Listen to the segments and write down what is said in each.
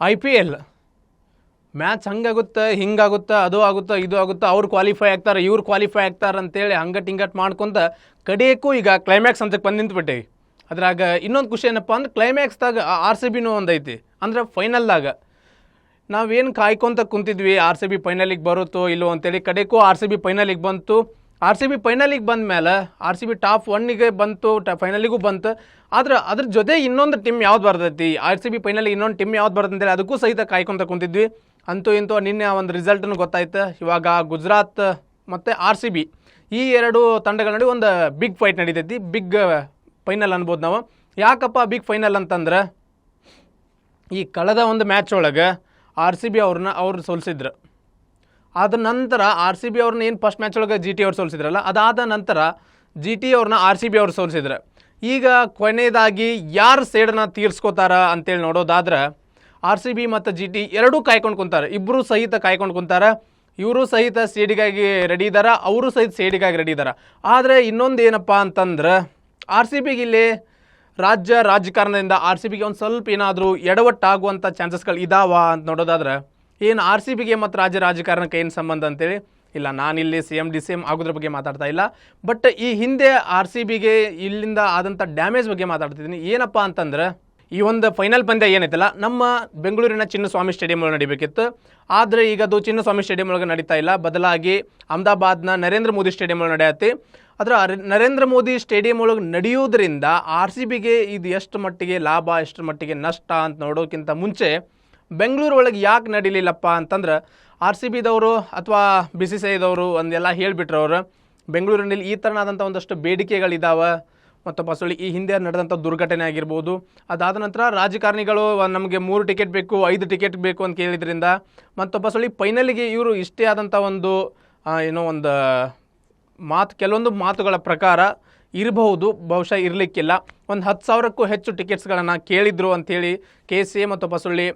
IPL match ಹಂಗಾಗುತ್ತೆ ಹಿಂಗಾಗುತ್ತೆ ಅದು ಆಗುತ್ತೆ ಇದು ಆಗುತ್ತೆ ಅವ್ರು ಕ್ವಾಲಿಫೈ ಆಗ್ತಾರೆ ಇವ್ರು ಕ್ವಾಲಿಫೈ ಆಗ್ತಾರೆ ಅಂತೇಳಿ ಹಂಗಟ್ ಮಾಡ್ಕೊಂತ ಕಡೆಯಕ್ಕೂ ಈಗ ಕ್ಲೈಮ್ಯಾಕ್ಸ್ ಅಂತಕ್ಕೆ ಬಂದು ನಿಂತ್ಬಿಟ್ಟೇವಿ. ಅದ್ರಾಗ ಇನ್ನೊಂದು ಖುಷಿ ಏನಪ್ಪ ಅಂದ್ರೆ ಕ್ಲೈಮ್ಯಾಕ್ಸ್ದಾಗ RCBನೂ ಒಂದೈತಿ ಅಂದ್ರೆ ಫೈನಲ್ದಾಗ ನಾವೇನು ಕಾಯ್ಕೊಂತ ಕುಂತಿದ್ವಿ RCB ಫೈನಲಿಗೆ ಬರುತ್ತೋ ಇಲ್ಲೋ ಅಂತೇಳಿ ಕಡೆಗೂ RCB ಫೈನಲಿಗೆ ಬಂತು. RCB ಫೈನಲಿಗೆ ಬಂದ ಮೇಲೆ RCB ಟಾಪ್ 1ಗೆ ಬಂತು, ಫೈನಲಿಗೂ ಬಂತು. ಆದ್ರೆ ಅದ್ರ ಜೊತೆ ಇನ್ನೊಂದು ಟೀಮ್ ಯಾವ್ದು ಬರ್ತೈತಿ, RCB ಫೈನಲಿಗೆ ಇನ್ನೊಂದು ಟೀಮ್ ಯಾವ್ದು ಬರ್ತದೆ ಅಂತೇಳಿ ಅದಕ್ಕೂ ಸಹಿತ ಕಾಯ್ಕೊಂತ ಕುಂತಿದ್ವಿ. ಅಂತೂ ಇಂತೂ ನಿನ್ನೆ ಒಂದು ರಿಸಲ್ಟನ್ನು ಗೊತ್ತಾಯ್ತು. ಇವಾಗ ಗುಜರಾತ್ ಮತ್ತು RCB ಈ ಎರಡು ತಂಡಗಳ ನಡುವೆ ಒಂದು ಬಿಗ್ ಫೈಟ್ ನಡೀತೈತಿ, ಬಿಗ್ ಫೈನಲ್ ಅನ್ಬೋದು ನಾವು. ಯಾಕಪ್ಪ ಬಿಗ್ ಫೈನಲ್ ಅಂತಂದ್ರೆ ಈ ಕಳೆದ ಒಂದು ಮ್ಯಾಚ್ ಒಳಗೆ RCB ಅವ್ರು ಸೋಲಿಸಿದ್ರು. ಆದ ನಂತರ RCB ಅವ್ರನ್ನ ಏನು ಫಸ್ಟ್ ಮ್ಯಾಚ್ ಒಳಗೆ GT ಅವ್ರು ಸೋಲಿಸಿದ್ರಲ್ಲ, ಅದಾದ ನಂತರ GT ಅವ್ರನ್ನ RCB ಅವ್ರು ಸೋಲಿಸಿದ್ರು. ಈಗ ಕೊನೆಯದಾಗಿ ಯಾರು ಸೇಡನ್ನ ತೀರಿಸ್ಕೋತಾರ ಅಂತೇಳಿ ನೋಡೋದಾದ್ರೆ RCB ಮತ್ತು GT ಎರಡೂ ಕಾಯ್ಕೊಂಡು ಕುಂತಾರೆ, ಇಬ್ಬರು ಸಹಿತ ಕಾಯ್ಕೊಂಡು ಕುಂತಾರೆ. ಇವರು ಸಹಿತ ಸೇಡಿಗಾಗಿ ರೆಡಿ ಇದ್ದಾರೆ, ಅವರು ಸಹಿತ ಸೇಡಿಗಾಗಿ ರೆಡಿ ಇದ್ದಾರೆ. ಆದರೆ ಇನ್ನೊಂದು ಏನಪ್ಪ ಅಂತಂದ್ರೆ RCBಗೆ ಇಲ್ಲಿ ರಾಜಕಾರಣದಿಂದ RCBಗೆ ಒಂದು ಸ್ವಲ್ಪ ಏನಾದರೂ ಎಡವಟ್ಟಾಗುವಂಥ ಚಾನ್ಸಸ್ಗಳು ಇದಾವ ಅಂತ ನೋಡೋದಾದ್ರೆ ಏನು RCBಗೆ ಮತ್ತು ರಾಜಕಾರಣಕ್ಕೆ ಏನು ಸಂಬಂಧ ಅಂತೇಳಿ ಇಲ್ಲ, ನಾನಿಲ್ಲಿ CM ಆಗೋದ್ರ ಬಗ್ಗೆ ಮಾತಾಡ್ತಾ ಇಲ್ಲ. ಬಟ್ ಈ ಹಿಂದೆ RCBಗೆ ಇಲ್ಲಿಂದ ಆದಂಥ ಡ್ಯಾಮೇಜ್ ಬಗ್ಗೆ ಮಾತಾಡ್ತಿದ್ದೀನಿ. ಏನಪ್ಪ ಅಂತಂದ್ರೆ ಈ ಒಂದು ಫೈನಲ್ ಪಂದ್ಯ ಏನೈತಲ್ಲ ನಮ್ಮ ಬೆಂಗಳೂರಿನ ಚಿನ್ನಸ್ವಾಮಿ ಸ್ಟೇಡಿಯಂ ಒಳಗೆ ನಡಿಬೇಕಿತ್ತು. ಆದರೆ ಈಗ ಅದು ಚಿನ್ನಸ್ವಾಮಿ ಸ್ಟೇಡಿಯಂ ಒಳಗೆ ನಡೀತಾ ಇಲ್ಲ, ಬದಲಾಗಿ ಅಹಮದಾಬಾದ್ನ ನರೇಂದ್ರ ಮೋದಿ ಸ್ಟೇಡಿಯಂ ಒಳಗೆ ನಡೆಯತ್ತೆ. ಅದರ ನರೇಂದ್ರ ಮೋದಿ ಸ್ಟೇಡಿಯಂ ಒಳಗೆ ನಡೆಯೋದ್ರಿಂದ RCBಗೆ ಇದು ಎಷ್ಟು ಮಟ್ಟಿಗೆ ಲಾಭ ಎಷ್ಟು ಮಟ್ಟಿಗೆ ನಷ್ಟ ಅಂತ ನೋಡೋಕ್ಕಿಂತ ಮುಂಚೆ ಬೆಂಗಳೂರು ಒಳಗೆ ಯಾಕೆ ನಡೀಲಿಲ್ಲಪ್ಪ ಅಂತಂದ್ರೆ RCBದವರು ಅಥವಾ BCCIದವರು ಒಂದೆಲ್ಲ ಹೇಳಿಬಿಟ್ರು. ಅವರು ಬೆಂಗಳೂರಿನಲ್ಲಿ ಈ ಥರನಾದಂಥ ಒಂದಷ್ಟು ಬೇಡಿಕೆಗಳಿದ್ದಾವೆ. ಮತ್ತು ಬಸವಳಿ ಈ ಹಿಂದೆ ನಡೆದಂಥ ದುರ್ಘಟನೆ ಆಗಿರ್ಬೋದು, ಅದಾದ ನಂತರ ರಾಜಕಾರಣಿಗಳು ನಮಗೆ 3 ಟಿಕೆಟ್ ಬೇಕು 5 ಟಿಕೆಟ್ ಬೇಕು ಅಂತ ಕೇಳಿದ್ರಿಂದ ಮತ್ತು ಬಸವಳಿ ಫೈನಲಿಗೆ ಇವರು ಇಷ್ಟೇ ಆದಂಥ ಒಂದು ಏನೋ ಒಂದು ಕೆಲವೊಂದು ಮಾತುಗಳ ಪ್ರಕಾರ ಇರಬಹುದು, ಬಹುಶಃ ಇರಲಿಕ್ಕಿಲ್ಲ. ಒಂದು 10,000ಕ್ಕೂ ಹೆಚ್ಚು ಟಿಕೆಟ್ಸ್ಗಳನ್ನು ಕೇಳಿದ್ರು ಅಂಥೇಳಿ KCA ಮತ್ತು ಬಸವಳ್ಳಿ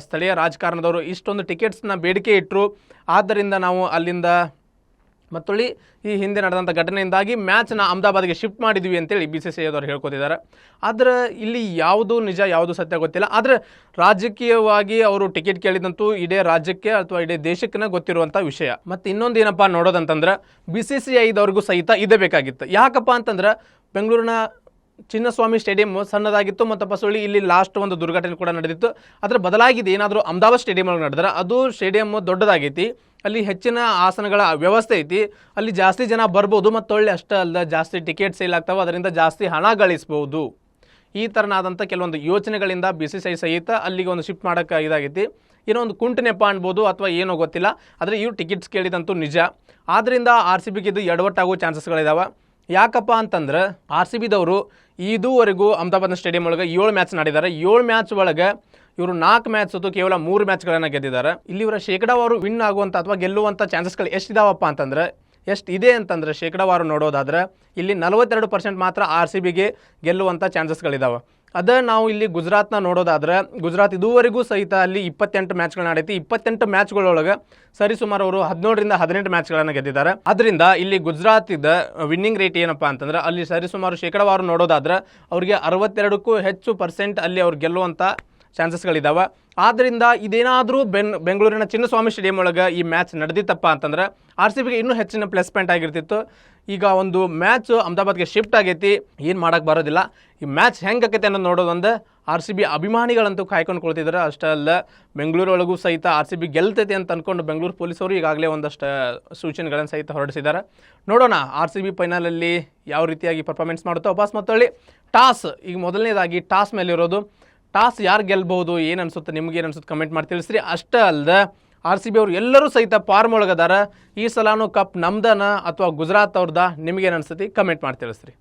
ಸ್ಥಳೀಯ ರಾಜಕಾರಣದವರು ಇಷ್ಟೊಂದು ಟಿಕೆಟ್ಸ್ನ ಬೇಡಿಕೆ ಇಟ್ಟರು. ಆದ್ದರಿಂದ ನಾವು ಅಲ್ಲಿಂದ ಮತ್ತೊಳ್ಳಿ ಈ ಹಿಂದೆ ನಡೆದಂಥ ಘಟನೆಯಿಂದಾಗಿ ಮ್ಯಾಚ್ನ ಅಹಮದಾಬಾದ್ಗೆ ಶಿಫ್ಟ್ ಮಾಡಿದ್ವಿ ಅಂತೇಳಿ BCCIದವರು ಹೇಳ್ಕೊತಿದ್ದಾರೆ. ಆದರೆ ಇಲ್ಲಿ ಯಾವುದು ನಿಜ ಯಾವುದು ಸತ್ಯ ಗೊತ್ತಿಲ್ಲ. ಆದರೆ ರಾಜಕೀಯವಾಗಿ ಅವರು ಟಿಕೆಟ್ ಕೇಳಿದಂತೂ ಇಡೀ ರಾಜ್ಯಕ್ಕೆ ಅಥವಾ ಇಡೀ ದೇಶಕ್ಕೆ ಗೊತ್ತಿರುವಂಥ ವಿಷಯ. ಮತ್ತು ಇನ್ನೊಂದು ಏನಪ್ಪ ನೋಡೋದಂತಂದ್ರೆ BCCIದವ್ರಿಗೂ ಸಹಿತ ಇದೇ ಬೇಕಾಗಿತ್ತು. ಯಾಕಪ್ಪ ಅಂತಂದ್ರೆ ಬೆಂಗಳೂರಿನ ಚಿನ್ನಸ್ವಾಮಿ ಸ್ಟೇಡಿಯಂ ಸಣ್ಣದಾಗಿತ್ತು ಮತ್ತು ಬಸವಳ್ಳಿ ಇಲ್ಲಿ ಲಾಸ್ಟ್ ಒಂದು ದುರ್ಘಟನೆ ಕೂಡ ನಡೆದಿತ್ತು. ಅದರ ಬದಲಾಗಿದೆ ಏನಾದರೂ ಅಹಮದಾಬಾದ್ ಸ್ಟೇಡಿಯಂ ಒಳಗೆ ನಡೆದ್ರೆ ಅದು ಸ್ಟೇಡಿಯಂ ದೊಡ್ಡದಾಗೈತಿ, ಅಲ್ಲಿ ಹೆಚ್ಚಿನ ಆಸನಗಳ ವ್ಯವಸ್ಥೆ ಐತಿ, ಅಲ್ಲಿ ಜಾಸ್ತಿ ಜನ ಬರ್ಬೋದು ಮತ್ತು ಒಳ್ಳೆ ಅಷ್ಟೇ ಅಲ್ಲ ಜಾಸ್ತಿ ಟಿಕೆಟ್ ಸೇಲ್ ಆಗ್ತಾವೆ, ಅದರಿಂದ ಜಾಸ್ತಿ ಹಣ ಗಳಿಸ್ಬೋದು. ಈ ಥರನಾದಂಥ ಕೆಲವೊಂದು ಯೋಚನೆಗಳಿಂದ BCCI ಸಹಿತ ಅಲ್ಲಿಗೆ ಒಂದು ಶಿಫ್ಟ್ ಮಾಡೋಕ್ಕೆ ಇದಾಗೈತಿ. ಏನೋ ಒಂದು ಕುಂಟನೆಪ್ಪ ಅನ್ಬೋದು ಅಥವಾ ಏನೋ ಗೊತ್ತಿಲ್ಲ, ಆದರೆ ಇವ್ರು ಟಿಕೆಟ್ಸ್ ಕೇಳಿದಂತೂ ನಿಜ. ಆದ್ದರಿಂದ RCBಗೆ ಇದು ಎಡವಟ್ಟಾಗೋ ಚಾನ್ಸಸ್ಗಳಿದಾವೆ. ಯಾಕಪ್ಪ ಅಂತಂದ್ರೆ RCBದವರು ಇದುವರೆಗೂ ಅಹಮದಾಬಾದ್ನ ಸ್ಟೇಡಿಯಂ ಒಳಗೆ 7 ಮ್ಯಾಚ್ ನಡೆದಿದ್ದಾರೆ. 7 ಮ್ಯಾಚ್ ಒಳಗೆ ಇವರು 4 ಮ್ಯಾಚ್ ಹೊತ್ತು ಕೇವಲ 3 ಮ್ಯಾಚ್ಗಳನ್ನು ಗೆದ್ದಿದ್ದಾರೆ. ಇಲ್ಲಿ ಇವರ ಶೇಕಡಾವಾರು ವಿನ್ ಆಗುವಂಥ ಅಥವಾ ಗೆಲ್ಲುವಂಥ ಚಾನ್ಸಸ್ಗಳು ಎಷ್ಟಿದಾವಪ್ಪ ಅಂತಂದ್ರೆ ಎಷ್ಟಿದೆ ಅಂತಂದರೆ ಶೇಕಡಾವಾರು ನೋಡೋದಾದ್ರೆ ಇಲ್ಲಿ 42% ಮಾತ್ರ RCBಗೆ ಗೆಲ್ಲುವಂಥ ಚಾನ್ಸಸ್ಗಳಿದಾವೆ. ಅದೇ ನಾವು ಇಲ್ಲಿ ಗುಜರಾತ್ನ ನೋಡೋದಾದ್ರೆ ಗುಜರಾತ್ ಇದುವರೆಗೂ ಸಹಿತ ಅಲ್ಲಿ 28 ಮ್ಯಾಚ್ಗಳು ನಡೆಯುತ್ತೆ. 28 ಮ್ಯಾಚ್ಗಳೊಳಗೆ ಸರಿಸುಮಾರು ಅವರು 17ರಿಂದ 18 ಮ್ಯಾಚ್ಗಳನ್ನು ಗೆದ್ದಿದ್ದಾರೆ. ಅದರಿಂದ ಇಲ್ಲಿ ಗುಜರಾತಿದ ವಿನ್ನಿಂಗ್ ರೇಟ್ ಏನಪ್ಪ ಅಂತಂದ್ರೆ ಅಲ್ಲಿ ಸರಿಸುಮಾರು ಶೇಕಡಾವಾರು ನೋಡೋದಾದ್ರೆ ಅವರಿಗೆ 62ಕ್ಕೂ ಹೆಚ್ಚು % ಅಲ್ಲಿ ಅವ್ರು ಗೆಲ್ಲುವಂಥ ಚಾನ್ಸಸ್ಗಳಿದ್ದಾವೆ. ಆದ್ದರಿಂದ ಇದೇನಾದರೂ ಬೆಂಗಳೂರಿನ ಚಿನ್ನಸ್ವಾಮಿ ಸ್ಟೇಡಿಯಂ ಒಳಗೆ ಈ ಮ್ಯಾಚ್ ನಡೆದಿತ್ತಪ್ಪ ಅಂತಂದ್ರೆ RCBಗೆ ಇನ್ನೂ ಹೆಚ್ಚಿನ ಪ್ಲಸ್ ಪಾಯಿಂಟ್ ಆಗಿರ್ತಿತ್ತು. ಈಗ ಒಂದು ಮ್ಯಾಚ್ ಅಹಮದಾಬಾದ್ಗೆ ಶಿಫ್ಟ್ ಆಗೈತಿ, ಏನು ಮಾಡೋಕ್ಕೆ ಬರೋದಿಲ್ಲ. ಈ ಮ್ಯಾಚ್ ಹೆಂಗೆ ಆಕೈತೆ ಅನ್ನೋದು ನೋಡೋದೊಂದು RCB ಅಭಿಮಾನಿಗಳಂತೂ ಕಾಯ್ಕೊಂಡು ಕೊಳ್ತಿದ್ದಾರೆ. ಅಷ್ಟೇ ಅಲ್ಲ ಬೆಂಗಳೂರೊಳಗೂ ಸಹಿತ RCB ಗೆಲ್ತೈತೆ ಅಂತ ಅಂದ್ಕೊಂಡು ಬೆಂಗಳೂರು ಪೊಲೀಸರು ಈಗಾಗಲೇ ಒಂದಷ್ಟು ಸೂಚನೆಗಳನ್ನು ಸಹಿತ ಹೊರಡಿಸಿದ್ದಾರೆ. ನೋಡೋಣ RCB ಫೈನಲಲ್ಲಿ ಯಾವ ರೀತಿಯಾಗಿ ಪರ್ಫಾರ್ಮೆನ್ಸ್ ಮಾಡುತ್ತೋ ವಾಪಸ್. ಮತ್ತೊಳ್ಳಿ ಟಾಸ್ ಈಗ ಮೊದಲನೇದಾಗಿ ಟಾಸ್ ಮೇಲೆ ಇರೋದು. ಟಾಸ್ ಯಾರು ಗೆಲ್ಬಹುದು ಏನು ಅನಿಸುತ್ತೆ ನಿಮ್ಗೇನು ಅನಿಸುತ್ತೆ ಕಮೆಂಟ್ ಮಾಡಿ ತಿಳಿಸ್ರಿ. ಅಷ್ಟೇ ಅಲ್ಲದೆ RCB ಅವರು ಎಲ್ಲರೂ ಸಹಿತ ಫಾರ್ಮ್ ಒಳಗದಾರ. ಈ ಸಲನೂ ಕಪ್ ನಮ್ದನ ಅಥವಾ ಗುಜರಾತ್ ಅವ್ರದ್ದ ನಿಮಗೇನು ಅನಿಸುತ್ತೆ ಕಮೆಂಟ್ ಮಾಡಿ ತಿಳಿಸ್ರಿ.